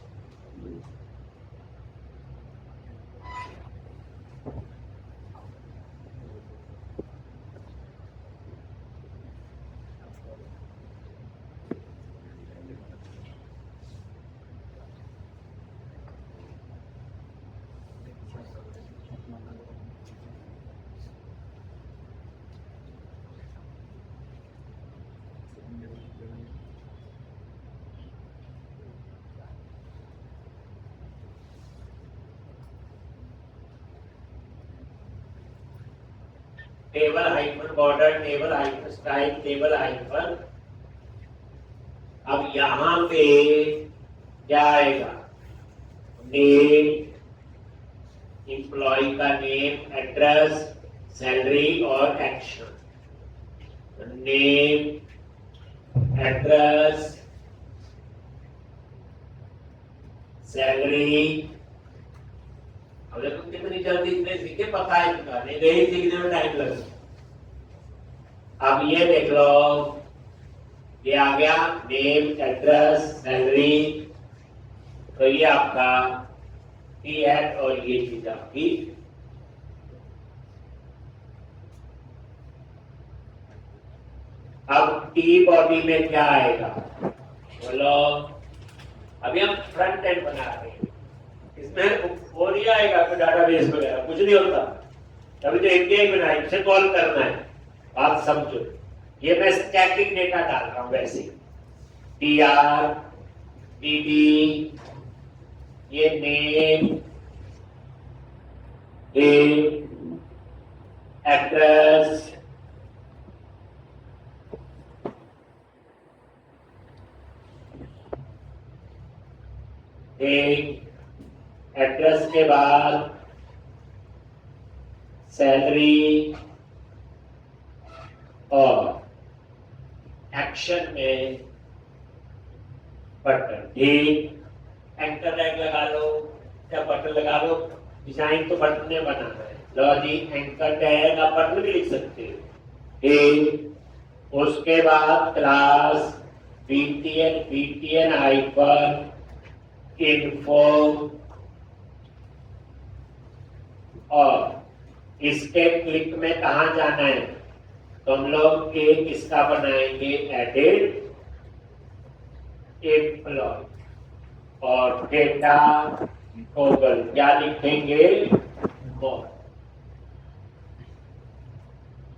table hyphen border, table hyphen style, table hyphen. अब यहां पे क्या आएगा? नेम, एम्प्लॉय का नेम, एड्रेस, सैलरी और एक्शन। Name, address, salary. अब देखो कितनी जल्दी इतने सीखे, पता है इनका, नहीं तो सीखने में टाइम लगेगा। अब ये देख लो, ये आ गया नेम, एड्रेस, सैलरी। तो ये आपका टी हेड और ये चीज आपकी। अब टी बॉडी में क्या आएगा बोलो? अभी हम फ्रंट एंड बना रहे हैं, इसमें वो नहीं आएगा कोई डाटाबेस वगैरह, कुछ नहीं होता। अभी तो एपीआई बनाई, इसे कॉल करना है, बात समझो। ये मैं स्टैटिक डेटा डाल रहा हूं वैसे, टी आर, टी डी, ये नेम, एड्रेस, एड्रेस के बाद सैलरी और एक्शन में बटन। ठीक, एंकर टैग लगा लो या बटन लगा लो, डिजाइन तो बटन ने बनाना है। लो जी, एंकर टैग आप बटन भी लिख सकते हो। ठीक, उसके बाद क्लास बीटीएन हाइपर इन्फो, और इसके क्लिक में कहा जाना है? तो हम लोग एक इसका बनाएंगे, एडिट एम्प्लॉय, और डेटा टोगल क्या लिखेंगे? मोर।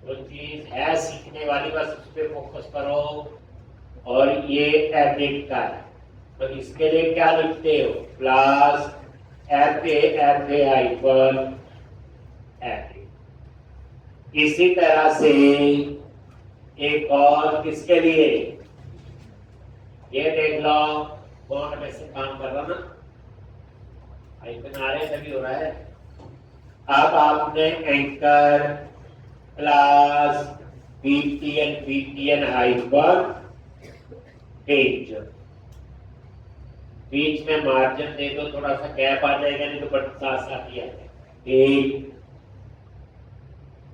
तो चीज है सीखने वाली, बस उस पर फोकस करो। और ये एडिट का है, तो इसके लिए क्या लिखते हो? Plus F hyphen edit. इसी तरह से एक और किसके लिए? ये देख लो, कौन वैसे काम कर रहा ना, हाइफन आ रहे तभी हो रहा है। अब आपने anchor plus BTN hyphen page, बीच में मार्जिन दे दो, थोड़ा सा गैप आ जाएगा, नहीं तो बटन साथ साथ ही आ जाएगा।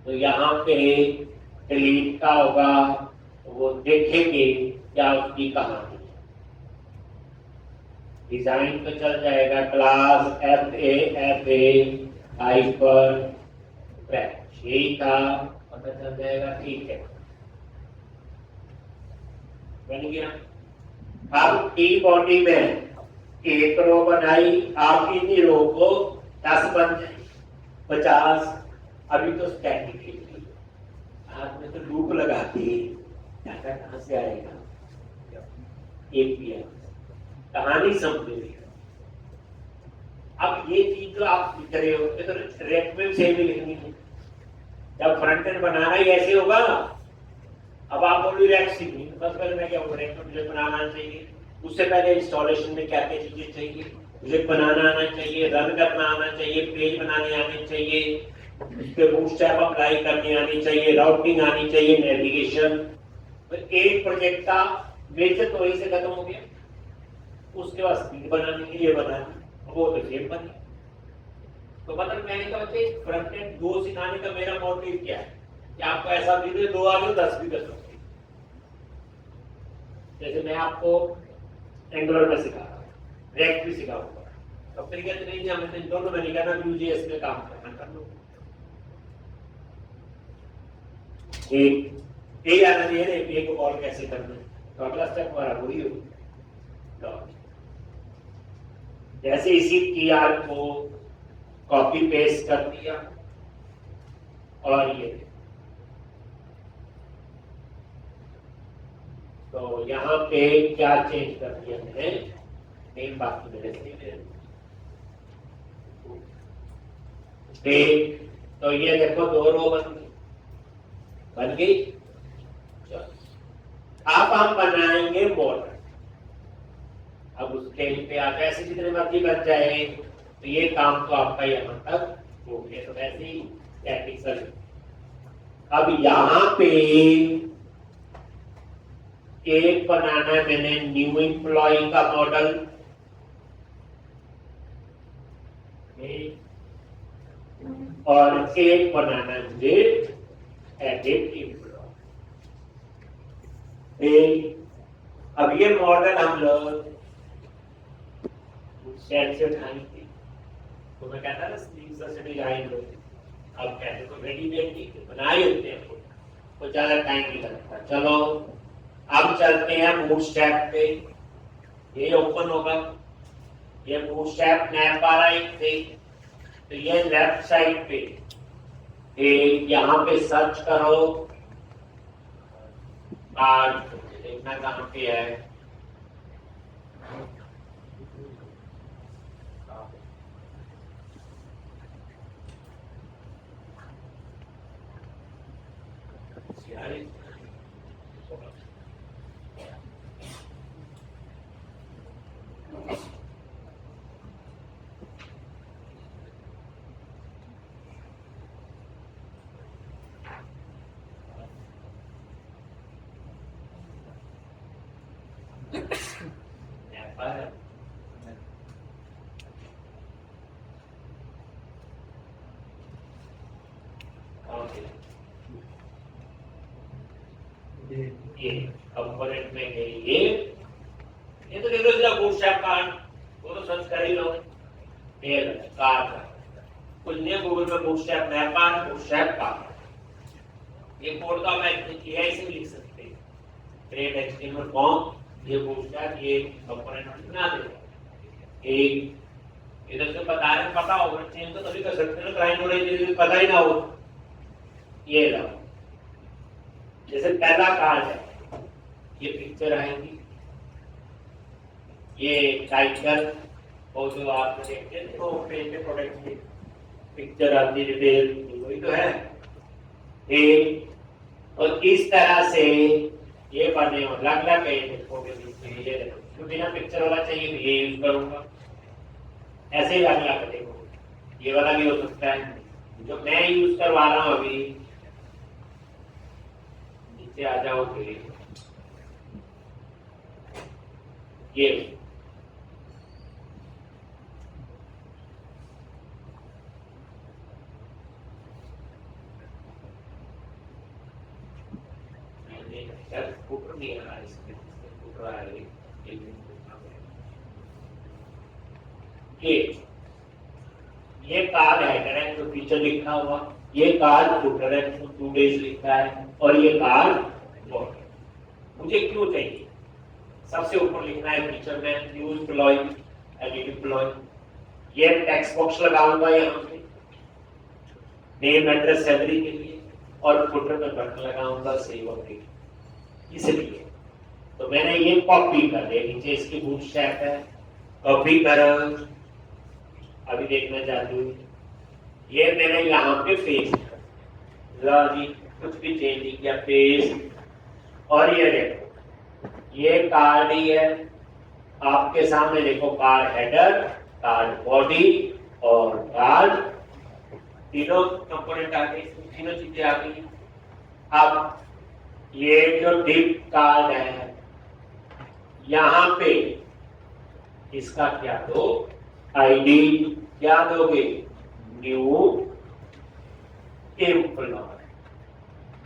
तो यहाँ पे डिलीट का होगा, तो वो देखेंगे क्या उसकी कहानी है। डिजाइन तो चल जाएगा, class F A hyper patch, यही था, पता चल जाएगा। ठीक है, बन गया। अब टी बॉडी में एक रो बनाई, आप इन्हीं रो को 10 बन जाए, 50। अभी तो स्टैटिक है, हाथ में तो लूप लगा के डाटा कहां से आएगा? एपीआई, कहानी समझेगी। अब ये चीज जो आप लिख रहे हो, तो रेक में सेम ही लिखनी है। जब फ्रंट एंड बनाना ही ऐसे होगा, अब आप बोलो रेक सीखनी, बस पहले मैं क्या बोल रहा हूँ, मुझे बनाना चाहिए। उससे पहले इंस्टॉलेशन में क्या क्या चीजें चाहिए? मुझे बनाना आना चाहिए, रन करना आना चाहिए, पेज बनाने आने चाहिए, उसके बूटस्ट्रैप अप्लाई करनी आनी चाहिए, राउटिंग आनी चाहिए, नेविगेशन। तो एक प्रोजेक्ट का बेशक तो वहीं से खत्म हो गया, उसके बाद स्पीड बनाने के लिए बनाना, वो तो सेम बन गया। तो मतलब मैंने कहा बच्चे फ्रंट एंड 2 सिखाने का मेरा मोटिव क्या है कि आपको ऐसा भी 2 आगे 10 भी कर सकते। जैसे मैं आपको एंगुलर में सिखा रहा हूँ, रिएक्ट भी सिखाऊंगा, तो फिर कहते नहीं हमें तो दोनों में नहीं करना, Vue.js में काम करना कर लो। एक आना चाहिए ना, एक को कॉल कैसे करना है, तो अगला स्टेप हमारा वही होगा। जैसे इसी टीआर को कॉपी पेस्ट कर दिया और ये तो यहाँ पे क्या चेंज कर दिया मैंने, नेम बाकी मेरे से तो ये देखो 2 रो बन गई। अब हम बनाएंगे मॉडल। अब उसके पे आप ऐसे जितने मर्जी बन जाए, तो ये काम तो आपका यहाँ तक हो गया। तो वैसे ही स्टैटिक सर्किट। अब यहाँ पे एक बनाना है मैंने न्यू एम्प्लॉय का मॉडल, और एक बनाना है मुझे एडिट एम्प्लॉय। अब ये मॉडल हम लोग सेट से उठाएंगे, तो मैं कहता ना से डिजाइन लो, अब कहते तो रेडीमेड बनाए होते हैं, तो ज्यादा टाइम नहीं लगता। चलो अब चलते हैं बूटस्ट्रैप पे। ये ओपन होगा, ये बूटस्ट्रैप नैप आ रहा है पे, तो ये लेफ्ट साइड पे यहाँ पे सर्च करो, देखना कहाँ पे है, ये कंपोनेंट में गई ये तो देखो इसका बूटस्ट्रैप कार्ड, वो तो सर्च कर ही लो, ये कार्ड कुछ नहीं, गूगल में bootstrap nap card, bootstrap card, ये कोड का मैं एआई से भी लिख सकते हैं, क्रिएट एचटीएमएल फॉर्म, ये बूटस्ट्रैप, ये कंपोनेंट बना देगा। एक इधर से बता रहे पता होगा, चेंज तो तभी कर सकते हैं ना, क्लाइंट ओरिजिन पता ही ना हो। ये लो, जैसे पहला कार्ड है, ये पिक्चर आएगी, ये टाइटल, और जो आप देखते हैं तो पेज पे प्रोडक्ट की पिक्चर आती है, डिटेल वही तो है। और इस तरह से ये बने अलग अलग देखोगे, तो बिना पिक्चर वाला चाहिए तो ये यूज करूंगा, ऐसे ही अलग अलग देखो, ये वाला भी हो सकता है। जो मैं यूज करवा रहा हूँ अभी, नीचे आ जाओगे, ये फुटर नहीं आ रहा, इसमें फुटर आ रही ये कार्ड है जो फीचर लिखा हुआ, ये कार्ड फुटर है, 2 डेज लिखा है, और ये कार्ड मुझे क्यों चाहिए, सबसे ऊपर लिखना है फीचर में न्यू एम्प्लॉय, एडिट एम्प्लॉय, ये टेक्स्ट बॉक्स लगाऊंगा यहाँ पे नेम एड्रेस सैलरी के लिए, और फुटर में बटन लगाऊंगा सेव अपडेट, इसलिए तो मैंने ये कॉपी कर लिया, नीचे इसकी बूटस्ट्रैप है, कॉपी करो, अभी देखना चाहती हूँ, ये मैंने यहाँ पे पेस्ट कर जी, कुछ भी चेंज नहीं किया, पेस्ट, और ये देखो ये कार्ड ही है आपके सामने, देखो कार्ड हेडर, कार्ड बॉडी और कार्ड, तीनों कंपोनेंट आ गए, तीनों चीजें आ गई। अब ये जो डिप कार्ड है, यहां पे इसका क्या दो, आईडी क्या दोगे, न्यू एम्प्लॉय।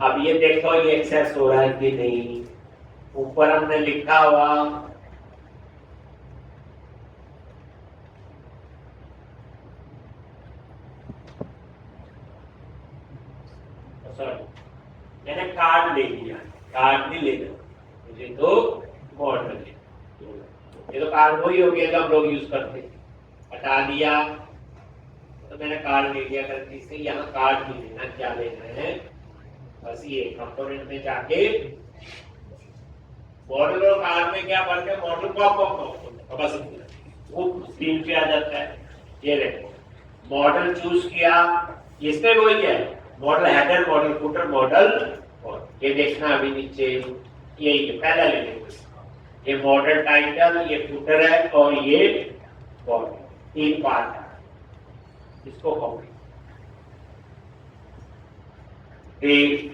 अब ये देखो ये एक्सेस हो रहा है कि नहीं, ऊपर हमने लिखा हुआ मैंने कार्ड ले लिया, कार्ड नहीं लेना मुझे, तो मॉडल ये तो कार्ड वही हो गया जो हम लोग यूज करते, हटा दिया तो मैंने कार्ड ले लिया गलती से। यहाँ कार्ड नहीं लेना, क्या लेना है, बस ये कंपोनेंट में जाके मॉडल और कार्ड में क्या फर्क है, मॉडल पॉप बस वो स्क्रीन पे आ जाता है। ये देखो मॉडल चूज किया, इसमें वही है model header, model footer, model, और ये देखना अभी नीचे यही पहला ले लेंगे, ये मॉडल टाइटल, ये फुटर है और ये बॉडी, तीन पार्ट है, इसको कॉपी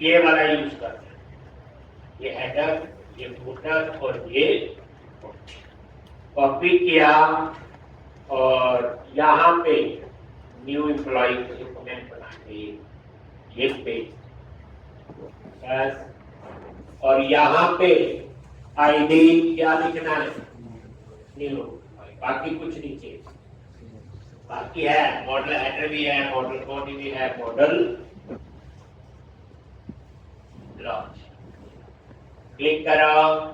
ये वाला यूज करते हैं, ये हेडर, ये फुटर और ये कॉपी किया और यहाँ पे न्यू एम्प्लॉय डॉक्यूमेंट बना के ये पेज बस, और यहाँ पे आईडी क्या लिखना है, न्यू, बाकी कुछ नहीं चाहिए, बाकी है मॉडल हेडर भी है, मॉडल बॉडी भी है, मॉडल लॉन्च, क्लिक करो,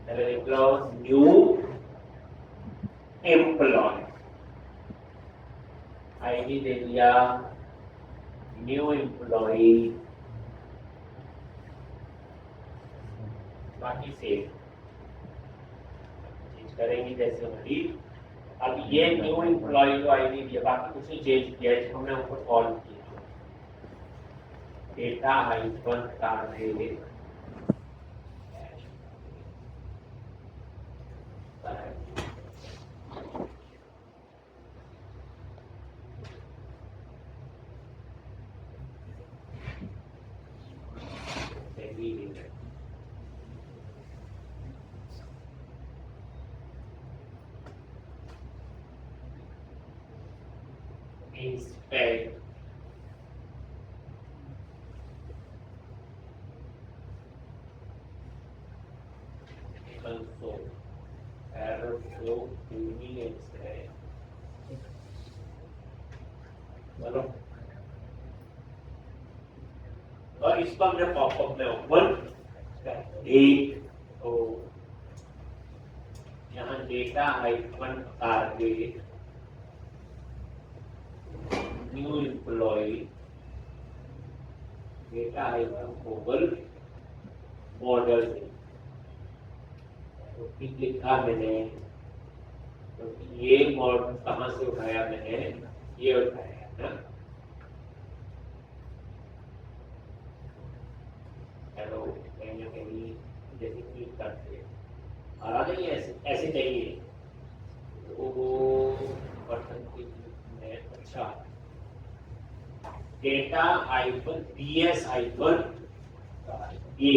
न्यू एम्प्लॉय, आईडी दे दिया, न्यू एम्प्लॉय, बाकी सेव चेंज करेंगे जैसे हमारी। अब ये न्यू एम्प्लॉय जो आईडी दिया, बाकी कुछ नहीं चेंज किया, इसको हमने ऊपर कॉल किया, data hyphen target inspect console error flow convenience है, चलो और इसको हमने पॉपअप में ओपन एक तो यहाँ data hyphen target new employee, data hyphen cobble modal, तो लिखा मैंने, तो ये मॉडल कहाँ से उठाया मैंने, ये उठाया है ना, हेलो कहीं ना कहीं जैसे क्लिक करते हैं आ रहा नहीं, ऐसे ऐसे चाहिए तो बटन में, अच्छा डेटा हाइफन पीएस हाइफन ये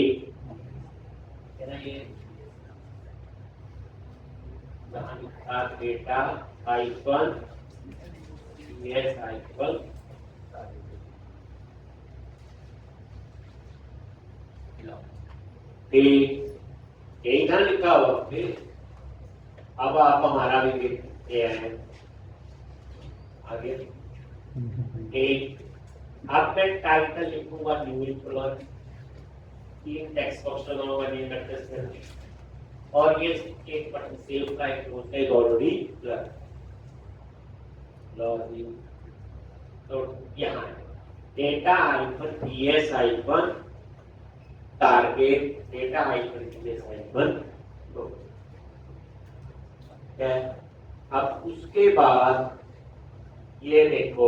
है ना, ये जहाँ लिखा डेटा हाइफन पीएस हाइफन यही था लिखा हुआ, फिर अब आप हमारा भी देखते हैं आगे। अब मैं टाइटल लिखूंगा न्यू एम्प्लॉय, तीन टेक्स्ट बॉक्स लगाऊंगा, नेम एड्रेस, और ये एक बटन सेव का एक वोल्टेज ऑलरेडी लॉगिन, तो यहाँ data hyphen PS hyphen target, data hyphen PS hyphen, अब उसके बाद ये देखो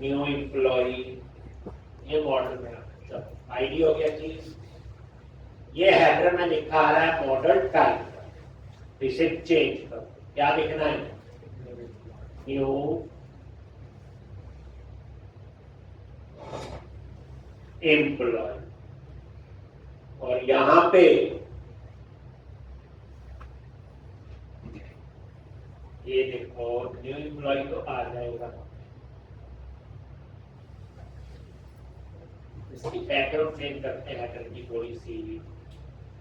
न्यू एम्प्लॉय, ये मॉडल में आईडी हो गया चीज, ये हेडर में लिखा आ रहा है मॉडल टाइप, इसे चेंज करो, क्या लिखना है, न्यू एम्प्लॉय, और यहां पे ये देखो न्यू एम्प्लॉय तो आ जाएगा, इसकी बैकग्राउंड चेंज करते हैं हेडर की थोड़ी सी।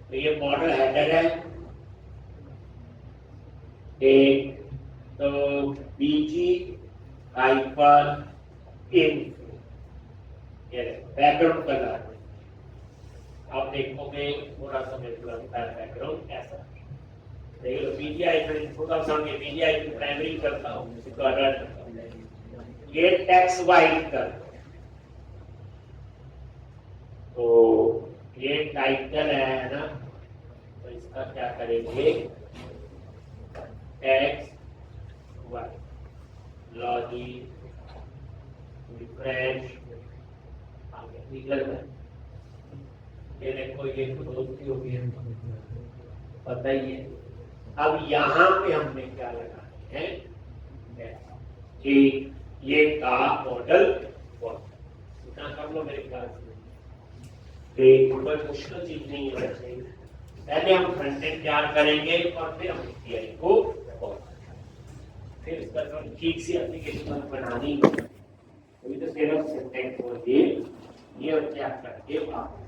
तो ये मॉडल हेडर है एक, तो बीजी हाइफन इन्फो, ये बैकग्राउंड कलर। आप देखोगे थोड़ा सा मेरे को लगता है बैकग्राउंड ऐसा, देख लो बीजी हाइफन इन्फो का समझे, बीजी हाइफन प्राइमरी करता हूँ, इसको अलर्ट करता हूँ। ये टेक्स्ट वाइट कर, तो ये टाइटल है ना, तो इसका क्या करेंगे, टेक्स्ट वाइट, लॉजिक रिफ्रेश आगे निकल गया। ये देखो ये दोस्ती हो गई, पता ही है। अब यहाँ पे हमने क्या लगाना है कि ये का मॉडल इतना कर लो मेरे ख्याल से, कोई मुश्किल चीज नहीं होना चाहिए। पहले हम फ्रंट एंड तैयार करेंगे और फिर हम एपीआई को फिर इसका ठीक सी एप्लीकेशन बनानी है। तो सिर्फ सिंटैक्स होती है, ये क्या करके आप